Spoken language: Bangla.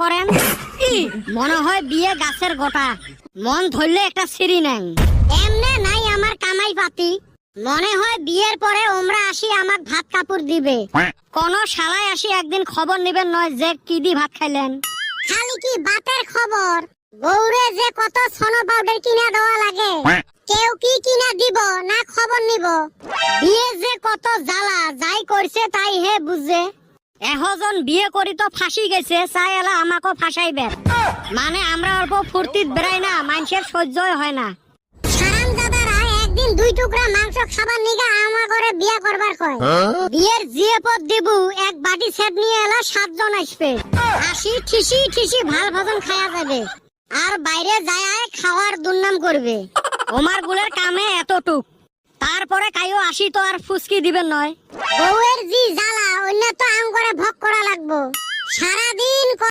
করেন মনে হয় বিয়ে গাছের গোটা, মন ধরলে একটা সিঁড়ি নেন। এমনে নাই আমার কামাই পাতি, মনে হয় বিয়ের পরে ওমরা আসি আমাক ভাত কাপড় দিবে। কোন শালায় আসি একদিন খবর নিবেন নয় যে কি দি ভাত খাইলেন। খালি কি বাতের খবর, বউরে যে কত সোনো পাউডার কিনা দেওয়া লাগে, কেউ কি কিনা দিব না খবর নিব। বিয়ে যে কত জ্বালা, যাই করছে তাই হে বুঝে। এহজন বিয়ে করি তো ফাঁসি গেছে, চাই এলা আমাকে ফাঁসাইবে। মানে আমরা অল্প ফুর্তিত বেড়াই না, মানুষের সহ্যই হয় না। সারাম দাদারা একদিন 2 টুকরা মাংস খাবার নিগা আমার ঘরে বিয়ে করবার কয়। বিয়ের জিয়ে পদ দিবু, এক বাটি সেট নিয়ে এলা 7 জন আসবে। আসি ঠিসি ঠিসি ভাল ভজন খায়া যাবে, আর বাইরে যায় খাওয়ার দুর্নাম করবে। ওমার গুলের কামে এতটুক, তারপরে কাইও আসি তো আর ফুসকি দিবেন নয়। বউয়ের জি জ্বালা, অন্য তো আম করে ভোগ করা লাগবো সারাদিন।